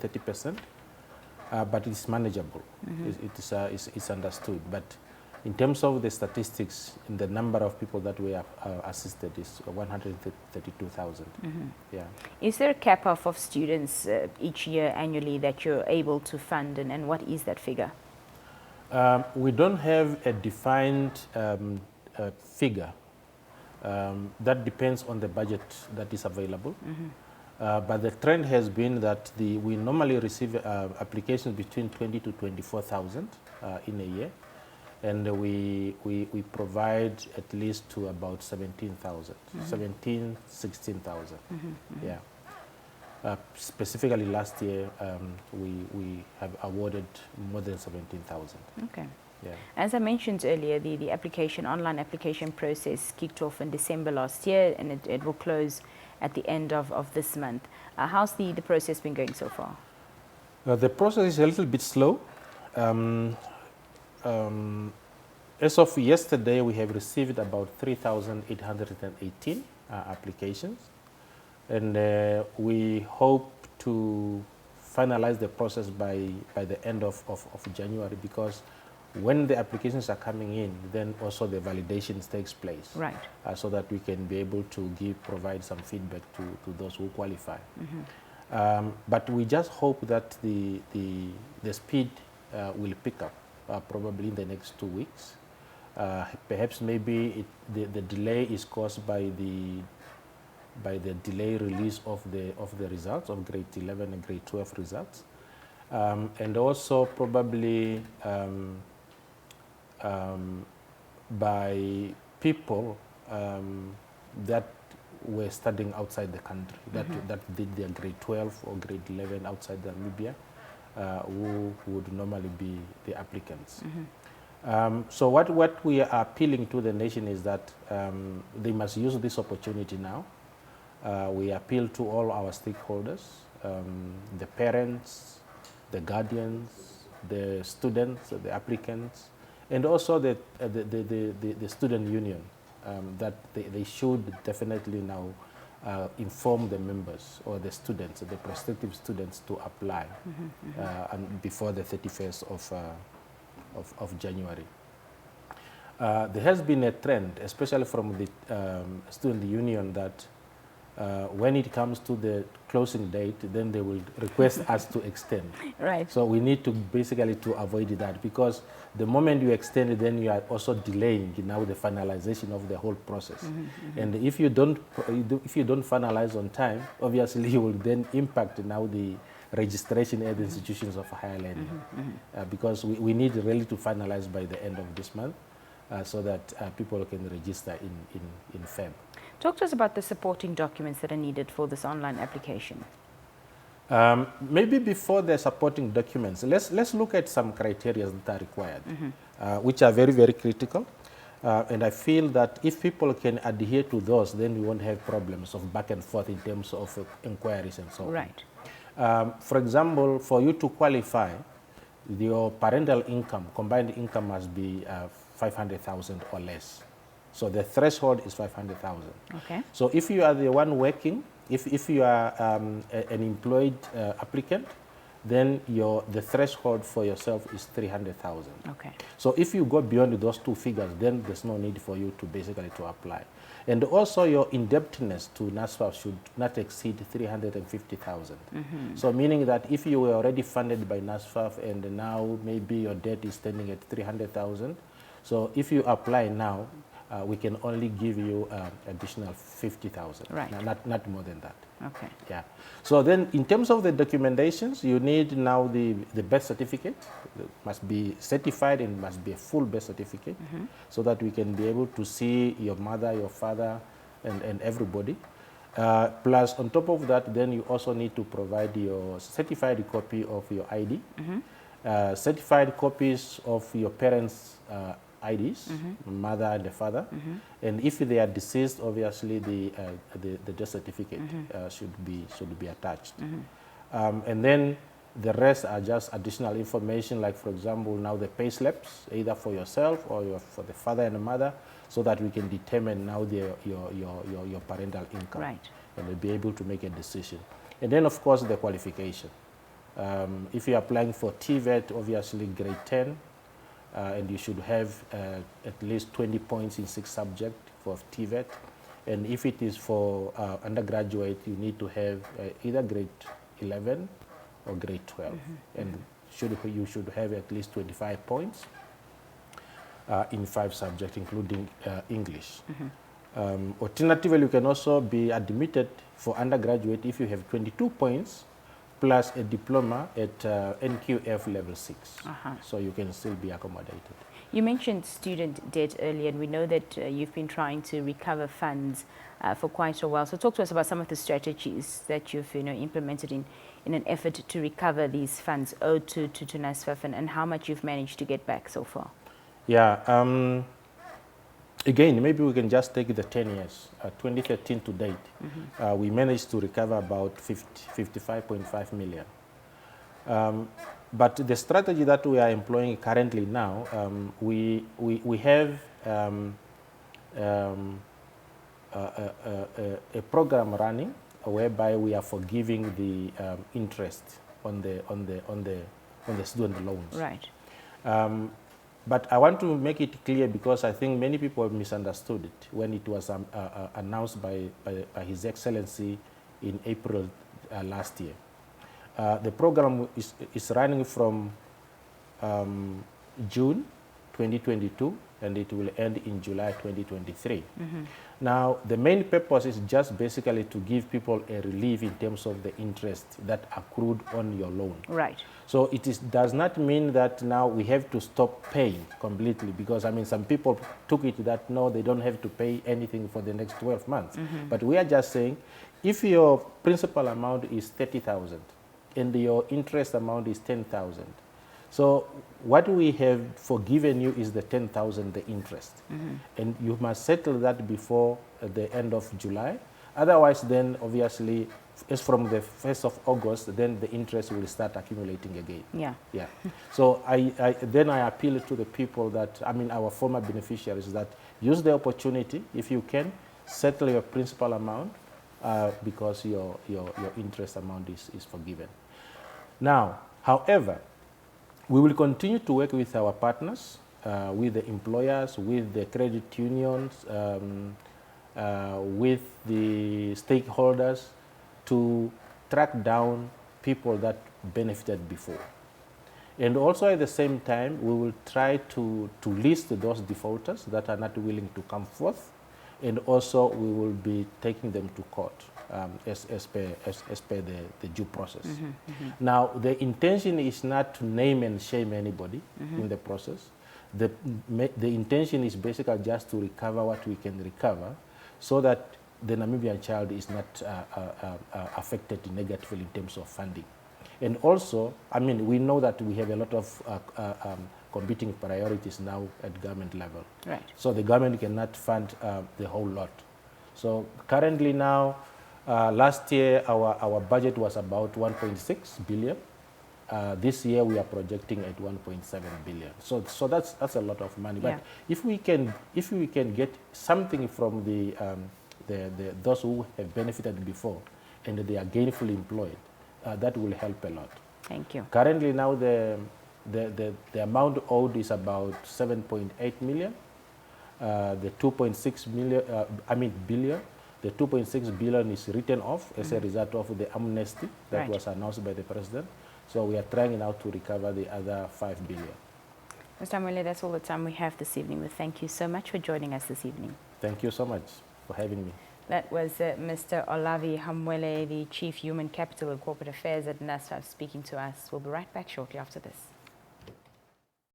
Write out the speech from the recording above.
30%, but it's manageable. It's understood. But in terms of the statistics, the number of people that we have assisted is 132,000. Yeah. Is there a cap off of students each year annually that you're able to fund, and what is that figure? We don't have a defined figure. That depends on the budget that is available. But the trend has been that we normally receive applications between 20 to 24,000 in a year, and we provide at least to about 17,000, 16,000. Yeah. Specifically last year, we have awarded more than 17,000. Okay. Yeah. As I mentioned earlier, the online application process kicked off in December last year, and it will close at the end of this month. How's the process been going so far? The process is a little bit slow. As of yesterday, we have received about 3,818 applications, and we hope to finalize the process by the end of January, because when the applications are coming in, then also the validations takes place. Right. So that we can be able to provide some feedback to those who qualify. But we just hope that the speed will pick up probably in the next 2 weeks. Perhaps maybe the delay is caused by the delay release of the results of grade 11 and grade 12 results, and also probably by people that were studying outside the country, that did their grade 12 or grade 11 outside Namibia, who would normally be the applicants. So what we are appealing to the nation is that they must use this opportunity now. We appeal to all our stakeholders, the parents, the guardians, the students, the applicants, and also the student union, that they should definitely now inform the members or the students, the prospective students, to apply and before the 31st of January. There has been a trend, especially from the student union, that when it comes to the closing date, then they will request us to extend. Right. So we need to basically to avoid that, because the moment you extend it, then you are also delaying now the finalization of the whole process. And if you don't finalize on time, obviously you will then impact now the registration at the institutions of higher learning, because we need really to finalize by the end of this month, so that people can register in Feb. Talk to us about the supporting documents that are needed for this online application. Maybe before the supporting documents, let's look at some criteria that are required, which are very, very critical. And I feel that if people can adhere to those, then we won't have problems of back and forth in terms of inquiries and so on. Right. For example, for you to qualify, your parental income, combined income, must be 500,000 or less. So the threshold is 500,000. Okay. So if you are the one working, if you are an employed applicant, then the threshold for yourself is 300,000. Okay. So if you go beyond those two figures, then there's no need for you to basically to apply. And also your indebtedness to NSFAF should not exceed 350,000. So meaning that if you were already funded by NSFAF and now maybe your debt is standing at 300,000, so if you apply now, we can only give you additional 50,000. Right. Not more than that. Okay. Yeah. So then, in terms of the documentations, you need now the birth certificate. It must be certified and must be a full birth certificate, so that we can be able to see your mother, your father, and everybody. Plus, on top of that, then you also need to provide your certified copy of your ID, certified copies of your parents' IDs, mother and the father, and if they are deceased, obviously the death certificate should be attached, and then the rest are just additional information, like for example now the pay slips, either for yourself or for the father and the mother, so that we can determine now your parental income, right, and we'll be able to make a decision. And then of course the qualification. If you're applying for TVET, obviously grade 10, and you should have at least 20 points in 6 subjects for TVET. And if it is for undergraduate, you need to have either grade 11 or grade 12. And you should have at least 25 points in 5 subjects, including English. Alternatively, you can also be admitted for undergraduate if you have 22 points plus a diploma at NQF level 6. So you can still be accommodated. You mentioned student debt earlier, and we know that you've been trying to recover funds for quite a while. So talk to us about some of the strategies that you've implemented in an effort to recover these funds owed to NSFAF, and how much you've managed to get back so far. Yeah. Again, maybe we can just take the 10 years, 2013 to date. We managed to recover about 55.5 million. But the strategy that we are employing currently now, we have a program running whereby we are forgiving the interest on the student loans. Right. But I want to make it clear, because I think many people have misunderstood it when it was announced by His Excellency in April last year. The program is running from June 2022, and it will end in July 2023. Now, the main purpose is just basically to give people a relief in terms of the interest that accrued on your loan. Right. So it does not mean that now we have to stop paying completely, because I mean some people took it that no, they don't have to pay anything for the next 12 months. But we are just saying, if your principal amount is 30,000 and your interest amount is 10,000, so what we have forgiven you is the 10,000, the interest. And you must settle that before the end of July. Otherwise, then obviously, as from the 1st of August, then the interest will start accumulating again. Yeah. So I appeal to the people that, I mean, our former beneficiaries, that use the opportunity, if you can, settle your principal amount because your interest amount is forgiven. Now, however, we will continue to work with our partners, with the employers, with the credit unions, with the stakeholders, to track down people that benefited before. And also at the same time, we will try to list those defaulters that are not willing to come forth, and also we will be taking them to court as per the due process. Now, the intention is not to name and shame anybody in the process. The intention is basically just to recover what we can recover, so that the Namibian child is not affected negatively in terms of funding. And also, I mean, we know that we have a lot of competing priorities now at government level. Right. So the government cannot fund the whole lot. So currently now, last year our budget was about 1.6 billion. This year we are projecting at 1.7 billion. So that's a lot of money. But if we can get something from those who have benefited before, and they are gainfully employed, that will help a lot. Thank you. Currently now the amount owed is about 7.8 million. The 2.6 million, billion. The 2.6 billion is written off as a result of the amnesty that was announced by the president. So we are trying now to recover the other 5 billion. Mr. Hamwele, that's all the time we have this evening. We thank you so much for joining us this evening. Thank you so much for having me. That was Mr. Olavi Hamwele, the Chief Human Capital and Corporate Affairs at NSFAF, speaking to us. We'll be right back shortly after this.